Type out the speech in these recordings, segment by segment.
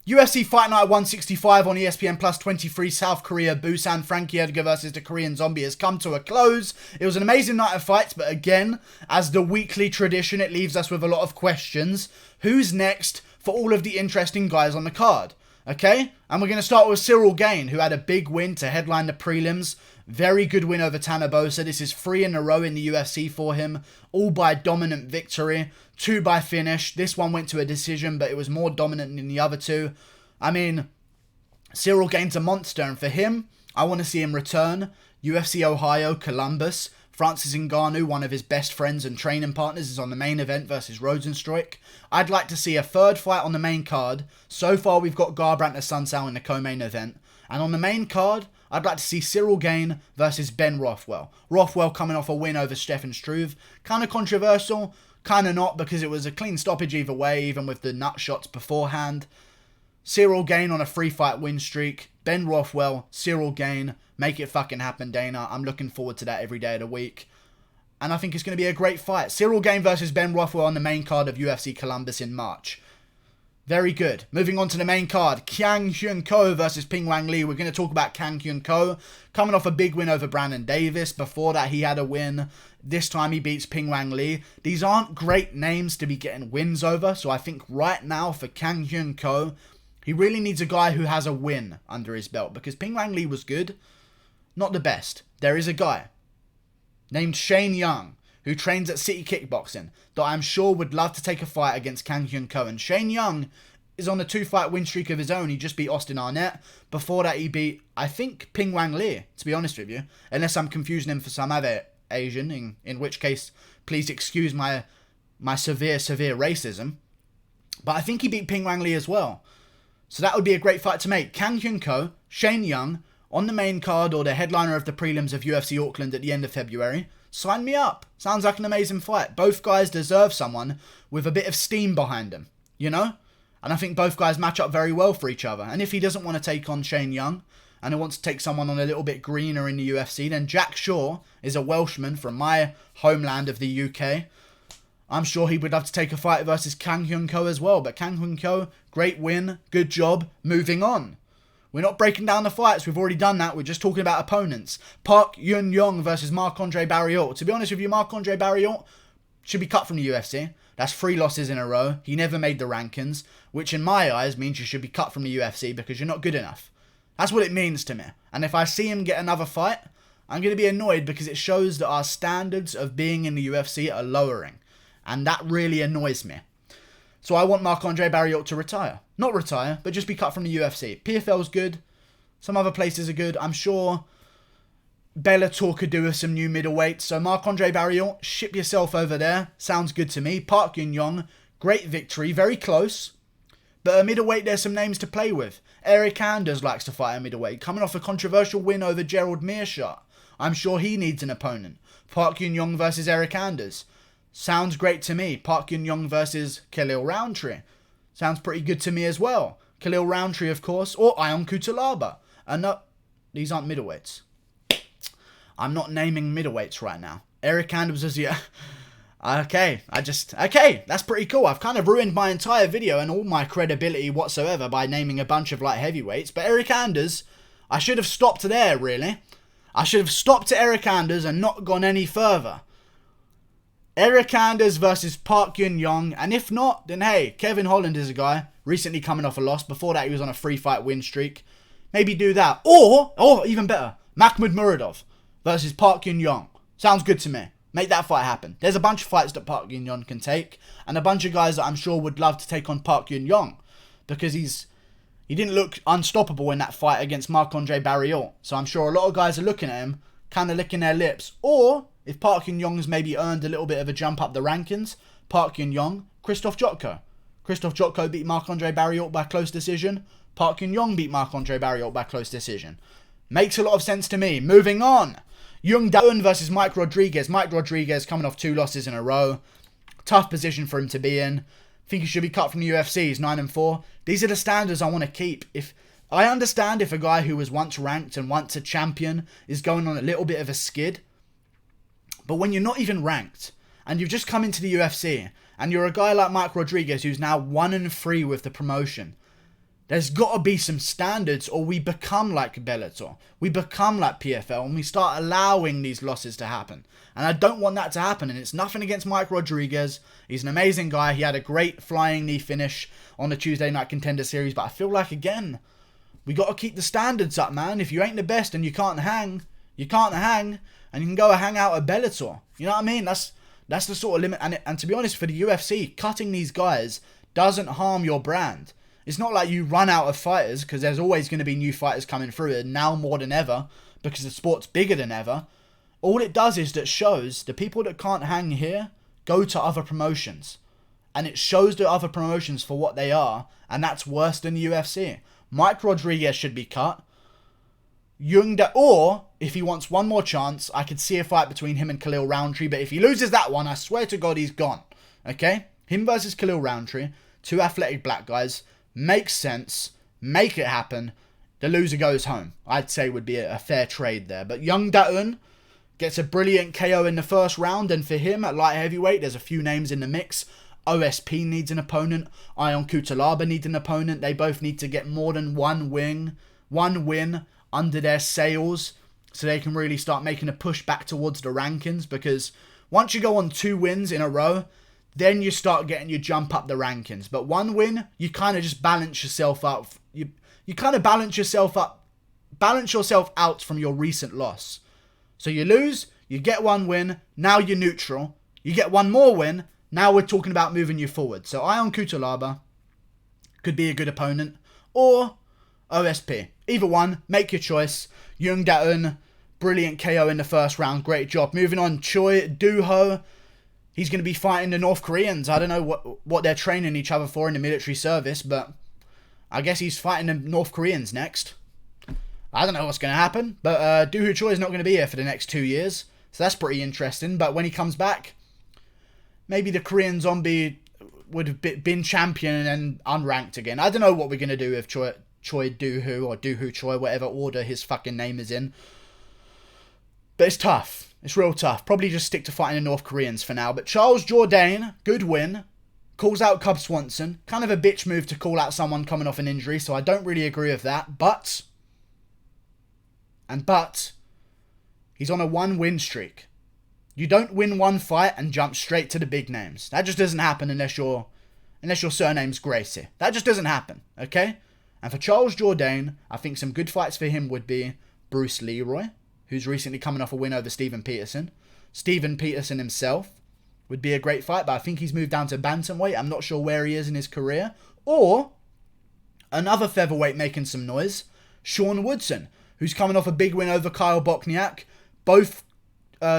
UFC Fight Night 165 on ESPN Plus 23, South Korea, Busan, Frankie Edgar versus the Korean Zombie has come to a close. It was an amazing night of fights, but again, as the weekly tradition, it leaves us with a lot of questions. Who's next for all of the interesting guys on the card? Okay, and we're going to start with Ciryl Gane, who had a big win to headline the prelims. Very good win over Tanner Boser. This is 3 in a row in the UFC for him, all by dominant victory, 2 by finish. This one went to a decision, but it was more dominant than the other 2. I mean, Ciryl Gane's a monster, and for him, I want to see him return. UFC Ohio, Columbus. Francis Ngannou, one of his best friends and training partners, is on the main event versus Rosenstruik. I'd like to see a third fight on the main card. So far, we've got Garbrandt and Sunsao in the co-main event. And on the main card, I'd like to see Ciryl Gane versus Ben Rothwell. Rothwell coming off a win over Stefan Struve. Kind of controversial, kind of not, because it was a clean stoppage either way, even with the nut shots beforehand. Ciryl Gane on a 3-fight win streak. Ben Rothwell, Ciryl Gane. Make it fucking happen, Dana. I'm looking forward to that every day of the week. And I think it's going to be a great fight. Ciryl Gane versus Ben Rothwell on the main card of UFC Columbus in March. Very good. Moving on to the main card. Kang Hyun-ko versus Ping Wang Lee. We're going to talk about Kang Hyun-ko. Coming off a big win over Brandon Davis. Before that, he had a win. This time, he beats Ping Wang Lee. These aren't great names to be getting wins over. So I think right now for Kang Hyun-ko, he really needs a guy who has a win under his belt. Because Ping Wang Lee was good. Not the best. There is a guy named Shane Young who trains at City Kickboxing that I'm sure would love to take a fight against Kang Hyun-ko. And Shane Young is on a 2-fight win streak of his own. He just beat Austin Arnett. Before that, he beat, I think, Ping Wang Lee, to be honest with you. Unless I'm confusing him for some other Asian, in which case, please excuse my severe racism. But I think he beat Ping Wang Lee as well. So that would be a great fight to make. Kang Hyun-ko, Shane Young, on the main card or the headliner of the prelims of UFC Auckland at the end of February. Sign me up. Sounds like an amazing fight. Both guys deserve someone with a bit of steam behind them, you know? And I think both guys match up very well for each other. And if he doesn't want to take on Shane Young and he wants to take someone on a little bit greener in the UFC, then Jack Shaw is a Welshman from my homeland of the UK. I'm sure he would love to take a fight versus Kang Hyun-ko as well. But Kang Hyun-ko, great win, good job, moving on. We're not breaking down the fights. We've already done that. We're just talking about opponents. Park Yun-yong versus Marc-Andre Barriault. To be honest with you, Marc-Andre Barriault should be cut from the UFC. That's 3 losses in a row. He never made the rankings, which in my eyes means you should be cut from the UFC because you're not good enough. That's what it means to me. And if I see him get another fight, I'm going to be annoyed because it shows that our standards of being in the UFC are lowering. And that really annoys me. So I want Marc-Andre Barriault to retire. Not retire, but just be cut from the UFC. PFL's good. Some other places are good. I'm sure Bellator could do with some new middleweights. So Marc-Andre Barriault, ship yourself over there. Sounds good to me. Park Yun-yong, great victory. Very close. But a middleweight, there's some names to play with. Eric Anders likes to fight a middleweight. Coming off a controversial win over Gerald Meerschaert. I'm sure he needs an opponent. Park Yun-yong versus Eric Anders. Sounds great to me. Park Yun-yong versus Khalil Roundtree. Sounds pretty good to me as well. Khalil Roundtree, of course, or Ion Cutelaba. And no, these aren't middleweights. I'm not naming middleweights right now. Eric Anders is, yeah. Okay, that's pretty cool. I've kind of ruined my entire video and all my credibility whatsoever by naming a bunch of light heavyweights. But Eric Anders, I should have stopped there, really. I should have stopped at Eric Anders and not gone any further. Eric Anders versus Park Yun-yong, and if not, then hey, Kevin Holland is a guy, recently coming off a loss. Before that, he was on a 3-fight win streak. Maybe do that. Or even better, Makhmud Muradov versus Park Yun-yong. Sounds good to me. Make that fight happen. There's a bunch of fights that Park Yun-yong can take, and a bunch of guys that I'm sure would love to take on Park Yun-yong, because he didn't look unstoppable in that fight against Marc-Andre Barriault. So I'm sure a lot of guys are looking at him, kind of licking their lips. Or if Park Yun-yong's maybe earned a little bit of a jump up the rankings, Park Yun-yong, Krzysztof Jotko. Krzysztof Jotko beat Marc-Andre Barriault by close decision. Park Yun-yong beat Marc-Andre Barriault by close decision. Makes a lot of sense to me. Moving on. Young Daun versus Mike Rodriguez. Mike Rodriguez coming off 2 losses in a row. Tough position for him to be in. Think he should be cut from the UFC. He's 9-4. These are the standards I want to keep. If I understand if a guy who was once ranked and once a champion is going on a little bit of a skid. But when you're not even ranked, and you've just come into the UFC, and you're a guy like Mike Rodriguez who's now 1-3 with the promotion, There's got to be some standards, or we become like Bellator. We become like PFL, and we start allowing these losses to happen. And I don't want that to happen, and it's nothing against Mike Rodriguez. He's an amazing guy. He had a great flying knee finish on the Tuesday Night Contender Series, but I feel like, again, we got to keep the standards up, man. If you ain't the best and you can't hang, and you can go hang out at Bellator. You know what I mean? That's the sort of limit. And to be honest, for the UFC, cutting these guys doesn't harm your brand. It's not like you run out of fighters, because there's always going to be new fighters coming through, and now more than ever, because the sport's bigger than ever. All it does is that shows the people that can't hang here go to other promotions. And it shows the other promotions for what they are, and that's worse than the UFC. Mike Rodriguez should be cut. Or, if he wants one more chance, I could see a fight between him and Khalil Roundtree, but if he loses that one, I swear to God, he's gone. Okay? Him versus Khalil Roundtree, two athletic black guys. Makes sense. Make it happen. The loser goes home. I'd say would be a fair trade there. But Young Daeun gets a brilliant KO in the first round. And for him at light heavyweight, there's a few names in the mix. OSP needs an opponent. Ion Cutelaba needs an opponent. They both need to get more than one win under their sails, so they can really start making a push back towards the rankings. Because once you go on 2 wins in a row, then you start getting your jump up the rankings. But 1 win, you kind of just balance yourself up. You kind of balance yourself out from your recent loss. So you lose, you get 1 win, now you're neutral. You get 1 more win, now we're talking about moving you forward. So Ion Cutelaba could be a good opponent, or OSP. Either one, make your choice. Young Daeun, brilliant KO in the first round, great job. Moving on, Choi Doo-ho. He's going to be fighting the North Koreans. I don't know what they're training each other for in the military service, but I guess he's fighting the North Koreans next. I don't know what's going to happen, but Doo-ho Choi is not going to be here for the next 2 years, so that's pretty interesting. But when he comes back, maybe the Korean Zombie would have been champion and unranked again. I don't know what we're going to do with Choi Doo-ho, or Doo-ho Choi, whatever order his fucking name is in. But it's tough. It's real tough. Probably just stick to fighting the North Koreans for now. But Charles Jourdain, good win. Calls out Cub Swanson. Kind of a bitch move to call out someone coming off an injury, so I don't really agree with that. But he's on a 1-win streak. You don't win 1 fight and jump straight to the big names. That just doesn't happen unless your surname's Gracie. That just doesn't happen, okay? And for Charles Jourdain, I think some good fights for him would be Bruce Leroy, who's recently coming off a win over Steven Peterson. Steven Peterson himself would be a great fight, but I think he's moved down to bantamweight. I'm not sure where he is in his career. Or another featherweight making some noise, Sean Woodson, who's coming off a big win over Kyle Bochniak. Both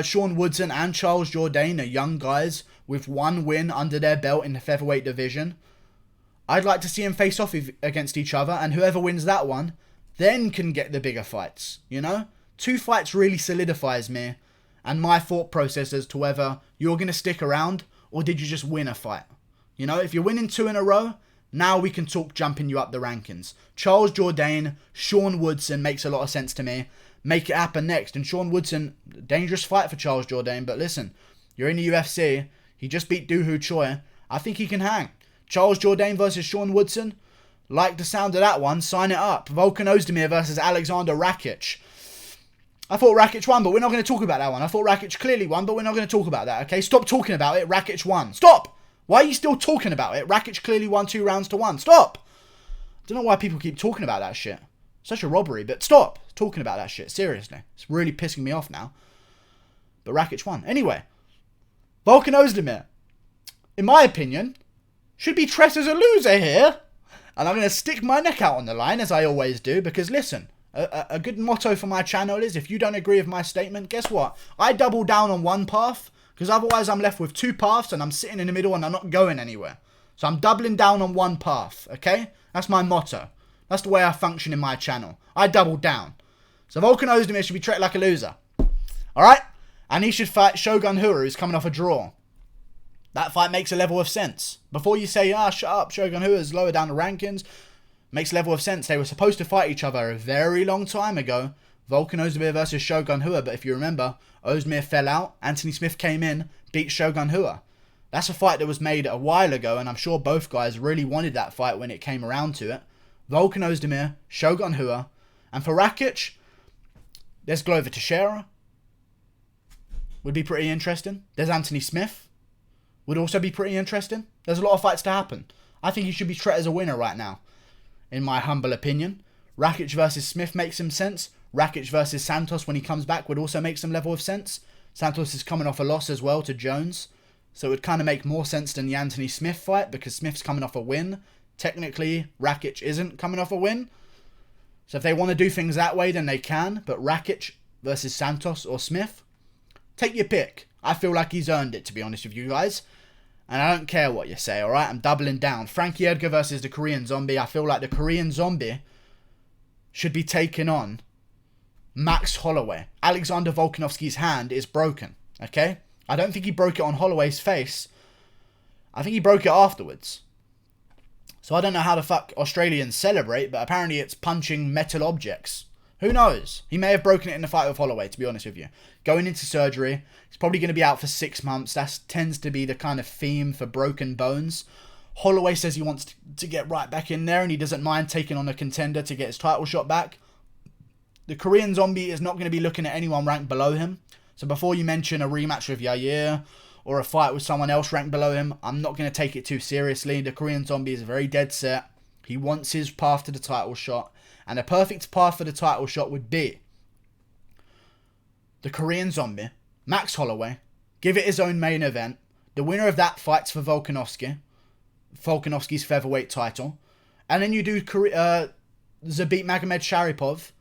Sean Woodson and Charles Jourdain are young guys with 1 win under their belt in the featherweight division. I'd like to see them face off against each other, and whoever wins that one then can get the bigger fights, you know? 2 fights really solidifies me and my thought process as to whether you're going to stick around or did you just win a fight. You know, if you're winning 2 in a row, now we can talk jumping you up the rankings. Charles Jourdain, Sean Woodson makes a lot of sense to me. Make it happen next. And Sean Woodson, dangerous fight for Charles Jourdain, but listen, you're in the UFC. He just beat Doo-ho Choi. I think he can hang. Charles Jourdain versus Sean Woodson, like the sound of that one, sign it up. Volkan Oezdemir versus Alexander Rakic. I thought Rakic won, but we're not going to talk about that one. I thought Rakic clearly won, but we're not going to talk about that, okay? Stop talking about it. Rakic won. Stop! Why are you still talking about it? Rakic clearly won 2 rounds to 1. Stop! I don't know why people keep talking about that shit. Such a robbery, but stop talking about that shit. Seriously. It's really pissing me off now. But Rakic won. Anyway, Volkan Oezdemir, in my opinion, should be treated as a loser here. And I'm going to stick my neck out on the line, as I always do, because listen, a good motto for my channel is, if you don't agree with my statement, guess what? I double down on one path, because otherwise I'm left with 2 paths and I'm sitting in the middle and I'm not going anywhere. So I'm doubling down on one path, okay? That's my motto. That's the way I function in my channel. I double down. So Volkan Oezdemir should be treated like a loser. Alright? And he should fight Shogun Rua, who's coming off a draw. That fight makes a level of sense. Before you say, shut up, Shogun Rua's lower down the rankings, makes a level of sense. They were supposed to fight each other a very long time ago. Volkan Oezdemir versus Shogun Rua. But if you remember, Oezdemir fell out. Anthony Smith came in, beat Shogun Rua. That's a fight that was made a while ago, and I'm sure both guys really wanted that fight when it came around to it. Volkan Oezdemir, Shogun Rua. And for Rakic, there's Glover Teixeira. Would be pretty interesting. There's Anthony Smith. Would also be pretty interesting. There's a lot of fights to happen. I think he should be treated as a winner right now, in my humble opinion. Rakic versus Smith makes some sense. Rakic versus Santos when he comes back would also make some level of sense. Santos is coming off a loss as well to Jones. So it would kind of make more sense than the Anthony Smith fight because Smith's coming off a win. Technically, Rakic isn't coming off a win. So if they want to do things that way, then they can. But Rakic versus Santos or Smith, take your pick. I feel like he's earned it, to be honest with you guys. And I don't care what you say, alright? I'm doubling down. Frankie Edgar versus the Korean Zombie. I feel like the Korean Zombie should be taking on Max Holloway. Alexander Volkanovski's hand is broken, okay? I don't think he broke it on Holloway's face. I think he broke it afterwards. So I don't know how the fuck Australians celebrate, but apparently it's punching metal objects. Who knows? He may have broken it in the fight with Holloway, to be honest with you. Going into surgery. He's probably going to be out for 6 months. That tends to be the kind of theme for broken bones. Holloway says he wants to get right back in there and he doesn't mind taking on a contender to get his title shot back. The Korean Zombie is not going to be looking at anyone ranked below him. So before you mention a rematch with Yair or a fight with someone else ranked below him, I'm not going to take it too seriously. The Korean Zombie is very dead set. He wants his path to the title shot. And a perfect path for the title shot would be the Korean Zombie, Max Holloway, give it his own main event. The winner of that fights for Volkanovski's featherweight title. And then you do Zabit Magomed Sharipov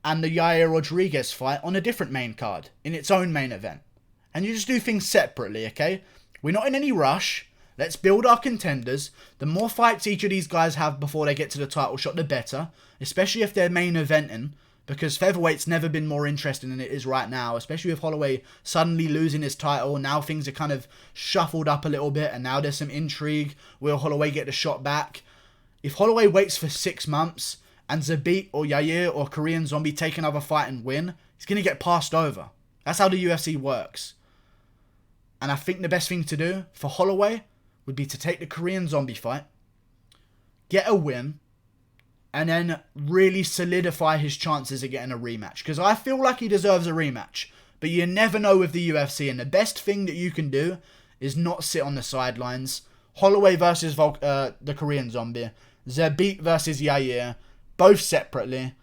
and the Yair Rodriguez fight on a different main card in its own main event. And you just do things separately, okay? We're not in any rush. Let's build our contenders. The more fights each of these guys have before they get to the title shot, the better. Especially if they're main eventing. Because featherweight's never been more interesting than it is right now. Especially with Holloway suddenly losing his title. Now things are kind of shuffled up a little bit. And now there's some intrigue. Will Holloway get the shot back? If Holloway waits for 6 months and Zabit or Yair or Korean Zombie take another fight and win, he's going to get passed over. That's how the UFC works. And I think the best thing to do for Holloway would be to take the Korean Zombie fight, get a win, and then really solidify his chances of getting a rematch. Because I feel like he deserves a rematch. But you never know with the UFC. And the best thing that you can do is not sit on the sidelines. Holloway versus the Korean Zombie. Zabit versus Yair. Both separately.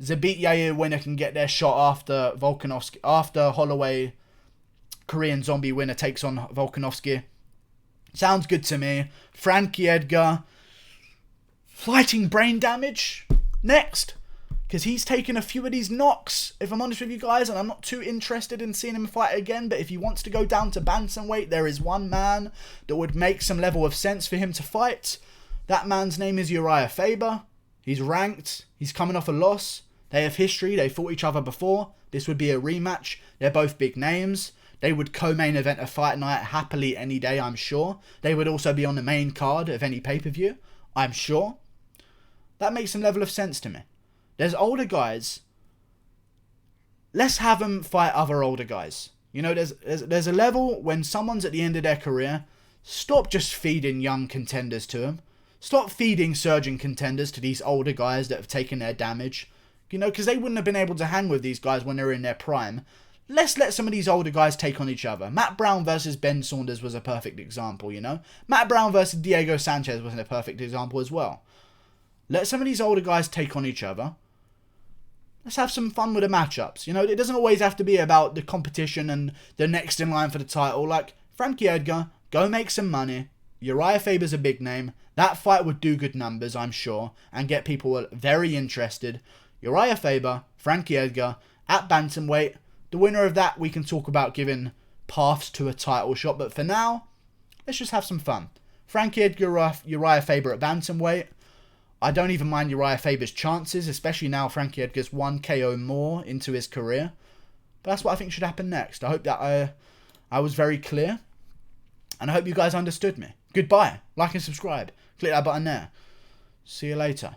Zabit Yair winner can get their shot after Holloway Korean Zombie winner takes on Volkanovski. Sounds good to me. Frankie Edgar fighting brain damage next. Because he's taken a few of these knocks, if I'm honest with you guys. And I'm not too interested in seeing him fight again. But if he wants to go down to bantamweight, there is one man that would make some level of sense for him to fight. That man's name is Uriah Faber. He's ranked. He's coming off a loss. They have history. They fought each other before. This would be a rematch. They're both big names. They would co-main event a fight night happily any day, I'm sure. They would also be on the main card of any pay-per-view, I'm sure. That makes some level of sense to me. There's older guys. Let's have them fight other older guys. You know, there's a level when someone's at the end of their career. Stop just feeding young contenders to them. Stop feeding surging contenders to these older guys that have taken their damage. You know, because they wouldn't have been able to hang with these guys when they were in their prime. Let's let some of these older guys take on each other. Matt Brown versus Ben Saunders was a perfect example, you know. Matt Brown versus Diego Sanchez was a perfect example as well. Let some of these older guys take on each other. Let's have some fun with the matchups. You know, it doesn't always have to be about the competition and the next in line for the title. Like, Frankie Edgar, go make some money. Uriah Faber's a big name. That fight would do good numbers, I'm sure, and get people very interested. Uriah Faber, Frankie Edgar, at bantamweight. The winner of that we can talk about giving paths to a title shot. But for now, let's just have some fun. Frankie Edgar, Uriah Faber at bantamweight. I don't even mind Uriah Faber's chances, especially now Frankie Edgar's 1 KO more into his career. But that's what I think should happen next. I hope that I was very clear. And I hope you guys understood me. Goodbye. Like and subscribe. Click that button there. See you later.